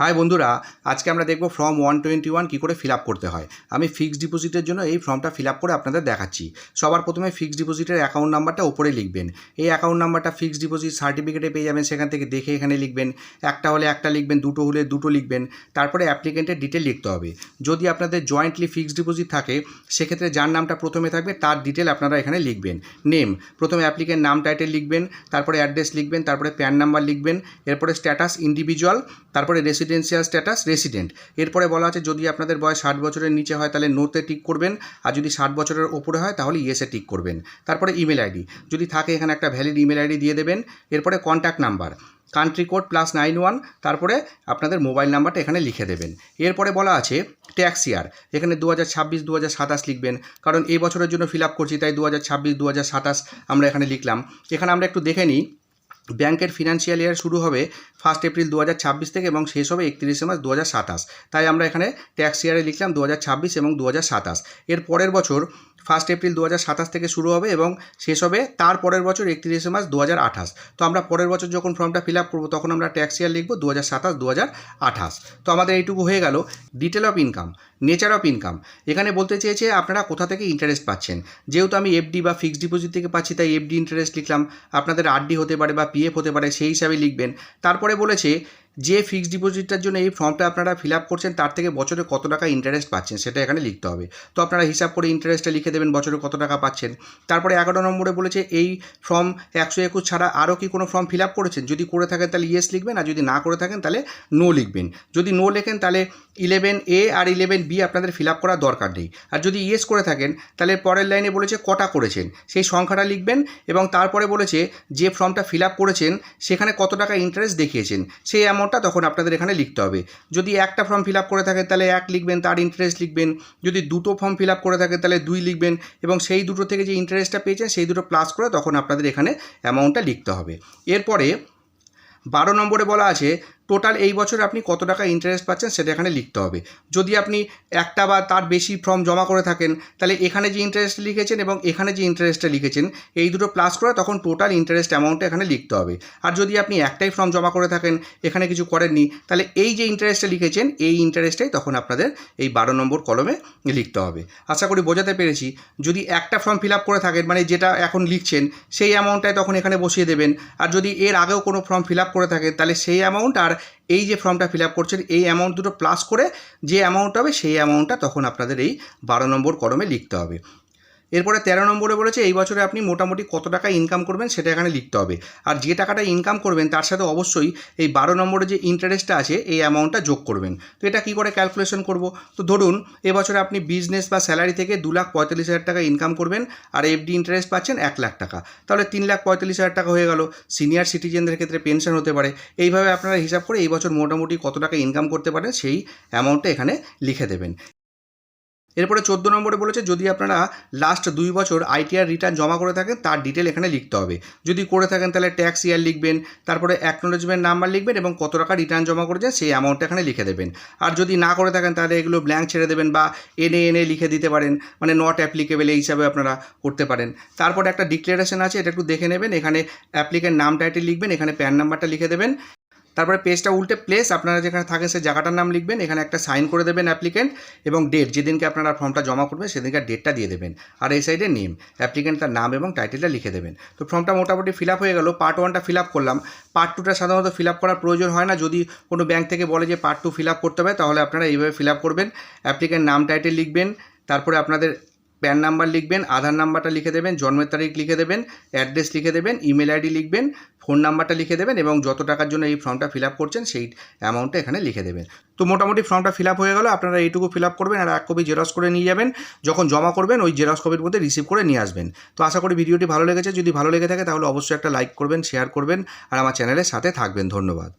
High বন্ধুরা, আজকে আমরা দেখব ফর্ম 121 কী করে ফিল আপ করতে হয়। আমি ফিক্সড ডিপোজিটের জন্য এই ফর্মটা ফিল আপ করে আপনাদের দেখাচ্ছি। সবার প্রথমে ফিক্সড ডিপোজিটের অ্যাকাউন্ট নাম্বারটা উপরে লিখবেন। এই অ্যাকাউন্ট নাম্বারটা ফিক্সড ডিপোজিট সার্টিফিকেটে পেয়ে যাবেন, সেখান থেকে দেখে এখানে লিখবেন। একটা হলে একটা লিখবেন, দুটো হলে দুটো লিখবেন। তারপরে অ্যাপ্লিকেন্টের ডিটেল লিখতে হবে। যদি আপনাদের জয়েন্টলি ফিক্সড ডিপোজিট থাকে সেক্ষেত্রে যার নামটা প্রথমে থাকবে তার ডিটেল আপনারা এখানে লিখবেন। নেম, প্রথমে অ্যাপ্লিকেন্ট নাম টাইটেল লিখবেন, তারপরে অ্যাড্রেস লিখবেন, তারপরে প্যান নাম্বার লিখবেন, এরপরে স্ট্যাটাস ইন্ডিভিজুয়াল, তারপরে রেসিডেন্সিয়াল স্ট্যাটাস রেসিডেন্ট। এরপরে বলা আছে যদি আপনাদের বয়স 60 বছরের নিচে হয় তাহলে নোতে টিক করবেন, আর যদি 60 বছরের ওপরে হয় তাহলে ইয়েসে টিক করবেন। তারপরে ইমেল আইডি যদি থাকে এখানে একটা ভ্যালিড ইমেল আইডি দিয়ে দেবেন। এরপরে কন্ট্যাক্ট নাম্বার, কান্ট্রি কোড +91, তারপরে আপনাদের মোবাইল নাম্বারটা এখানে লিখে দেবেন। এরপরে বলা আছে ট্যাক্স ইয়ার, এখানে 2026 2027 লিখবেন, কারণ এই বছরের জন্য ফিল আপ করছি তাই 2026 2027 আমরা এখানে লিখলাম। এখানে আমরা একটু দেখে নিই। ব্যাংকের ফিনান্সিয়াল ইয়ার শুরু হবে 1 এপ্রিল 2026 থেকে এবং শেষ হবে 31 মার্চ 2027। তাই আমরা এখানে ট্যাক্স ইয়ারে লিখলাম 2026 এবং 2027। এর পরের বছর 1 এপ্রিল 2027 থেকে শুরু হবে এবং শেষ হবে তার পরের বছর 31 মার্চ 2028। তো আমরা পরের বছর যখন ফর্মটা ফিল আপ করবো তখন আমরা ট্যাক্স ইয়ার লিখবো 2027 2028। তো আমাদের এইটুকু হয়ে গেল। Detail of income, nature of income, এখানে বলতে চেয়েছে আপনারা কোথা থেকে ইন্টারেস্ট পাচ্ছেন। যেহেতু আমি এফডি বা ফিক্সড ডিপোজিট থেকে পাচ্ছি তাই এফডি ইন্টারেস্ট লিখলাম। আপনাদের আরডি হতে পারে বা পিএফ হতে পারে, সেই হিসাবে লিখবেন। তারপরে বলেছে যে ফিক্সড ডিপোজিটটার জন্য এই ফর্মটা আপনারা ফিল আপ করছেন তার থেকে বছরে কত টাকা ইন্টারেস্ট পাচ্ছেন সেটা এখানে লিখতে হবে। তো আপনারা হিসাব করে ইন্টারেস্টটা লিখে দেবেন বছরে কত টাকা পাচ্ছেন। তারপরে 11 নম্বরে বলেছে এই ফর্ম 121 ছাড়া আরও কি কোনো ফর্ম ফিল আপ করেছেন, যদি করে থাকেন তাহলে ইয়েস লিখবেন, আর যদি না করে থাকেন তাহলে নো লিখবেন। যদি নো লেখেন তাহলে 11A আর 11B আপনাদের ফিল আপ করার দরকার নেই। আর যদি ইয়েস করে থাকেন তাহলে পরের লাইনে বলেছে কটা করেছেন সেই সংখ্যাটা লিখবেন, এবং তারপরে বলেছে যে ফর্মটা ফিল আপ করেছেন সেখানে কত টাকা ইন্টারেস্ট দেখিয়েছেন সেই অ্যামাউন্টটা তখন আপনাদের এখানে লিখতে হবে। যদি একটা ফর্ম ফিল আপ করে থাকেন তাহলে 1 লিখবেন, তার ইন্টারেস্ট লিখবেন। যদি দুটো ফর্ম ফিল আপ করে থাকেন তাহলে 2 লিখবেন, এবং সেই দুটো থেকে যে ইন্টারেস্টটা পেয়েছেন সেই দুটো প্লাস করে তখন আপনাদের এখানে অ্যামাউন্টটা লিখতে হবে। এরপরে 12 নম্বরে বলা আছে টোটাল এই বছর আপনি কত টাকা ইন্টারেস্ট পাচ্ছেন সেটা এখানে লিখতে হবে। যদি আপনি একটা বা তার বেশি ফর্ম জমা করে থাকেন তাহলে এখানে যে ইন্টারেস্ট লিখেছেন এবং এখানে যে ইন্টারেস্টটা লিখেছেন এই দুটো প্লাস করে তখন টোটাল ইন্টারেস্ট অ্যামাউন্টটা এখানে লিখতে হবে। আর যদি আপনি একটাই ফর্ম জমা করে থাকেন এখানে কিছু করেননি তাহলে এই যে ইন্টারেস্টটা লিখেছেন এই ইন্টারেস্টটাই তখন আপনাদের এই 12 নম্বর কলমে লিখতে হবে। আশা করি বোঝাতে পেরেছি। যদি একটা ফর্ম ফিল আপ করে থাকেন মানে যেটা এখন লিখছেন সেই অ্যামাউন্টটাই তখন এখানে বসিয়ে দেবেন। আর যদি এর আগেও কোনো ফর্ম ফিল আপ করে থাকেন তাহলে সেই অ্যামাউন্ট আর এই যে ফর্মটা ফিল আপ করছেন এই অ্যামাউন্ট দুটো প্লাস করে যে অ্যামাউন্ট হবে সেই অ্যামাউন্টটা তখন আপনাদের এই 12 নম্বর কলমে লিখতে হবে। এরপরে 13 নম্বরে বলেছে এই বছরে আপনি মোটামুটি কত টাকা ইনকাম করবেন সেটা এখানে লিখতে হবে। আর যে টাকাটা ইনকাম করবেন তার সাথে অবশ্যই এই 12 নম্বরে যে ইন্টারেস্টটা আছে এই অ্যামাউন্টটা যোগ করবেন। তো এটা কী করে ক্যালকুলেশন করব? তো ধরুন এবছরে আপনি বিজনেস বা স্যালারি থেকে 2,45,000 টাকা ইনকাম করবেন আর এফডি ইন্টারেস্ট পাচ্ছেন 1 লাখ টাকা, তাহলে 3,45,000 টাকা হয়ে গেল। সিনিয়র সিটিজেনদের ক্ষেত্রে পেনশন হতে পারে। এইভাবে আপনারা হিসাব করে এই বছর মোটামুটি কত টাকা ইনকাম করতে পারেন সেই অ্যামাউন্টটা এখানে লিখে দেবেন। এরপরে 14 নম্বরে বলেছে যদি আপনারা লাস্ট 2 বছর আইটিআর রিটার্ন জমা করে থাকেন তার ডিটেল এখানে লিখতে হবে। যদি করে থাকেন তাহলে ট্যাক্স ইয়ার লিখবেন, তারপরে অ্যাকনোলেজমেন্ট নাম্বার লিখবেন এবং কত টাকা রিটার্ন জমা করেছেন সেই অ্যামাউন্টটা এখানে লিখে দেবেন। আর যদি না করে থাকেন তাহলে এগুলো ব্ল্যাঙ্ক ছেড়ে দেবেন বা এনএ লিখে দিতে পারেন, মানে নট অ্যাপ্লিকেবল এই হিসাবে আপনারা করতে পারেন। তারপরে একটা ডিক্লারেশন আছে, এটা একটু দেখে নেবেন। এখানে অ্যাপ্লিকেন্ট নাম টাইটেল লিখবেন, এখানে প্যান নাম্বারটা লিখে দেবেন। তারপরে পেজটা উল্টে প্লেস আপনারা যেখানে থাকেন সেই জায়গাটার নাম লিখবেন, এখানে একটা সাইন করে দেবেন অ্যাপ্লিকেন্ট, এবং ডেট যেদিনকে আপনারা ফর্মটা জমা করবেন সেদিনকার ডেটটা দিয়ে দেবেন। আর এই সাইডে নেম, অ্যাপ্লিকেন্ট তার নাম এবং টাইটেলটা লিখে দেবেন। তো ফর্মটা মোটামুটি ফিল আপ হয়ে গেল। পার্ট 1টা ফিল আপ করলাম। পার্ট 2টা সাধারণত ফিল আপ করার প্রয়োজন হয় না। যদি কোনো ব্যাংক থেকে বলে যে পার্ট 2 ফিল আপ করতে হবে তাহলে আপনারা এইভাবে ফিল আপ করবেন। অ্যাপ্লিকেন্ট নাম টাইটেল লিখবেন, তারপরে আপনাদের প্যান নাম্বার লিখবেন, আধার নাম্বারটা লিখে দেবেন, জন্মের তারিখ লিখে দেবেন, অ্যাড্রেস লিখে দেবেন, ইমেল আইডি লিখবেন, ফোন নাম্বারটা লিখে দেবেন এবং যত টাকার জন্য এই ফর্মটা ফিল আপ করছেন সেই অ্যামাউন্টটা এখানে লিখে দেবেন। তো মোটামুটি ফর্মটা ফিল আপ হয়ে গেল। আপনারা এইটুকু ফিল আপ করবেন আর 1 কপি জেরক্স করে নিয়ে যাবেন। যখন জমা করবেন ওই জেরক্স কপির মধ্যে রিসিভ করে নিয়ে আসবেন। তো আশা করি ভিডিওটি ভালো লেগেছে। যদি ভালো লেগে থাকে তাহলে অবশ্যই একটা লাইক করবেন, শেয়ার করবেন আর আমার চ্যানেলের সাথে থাকবেন। ধন্যবাদ।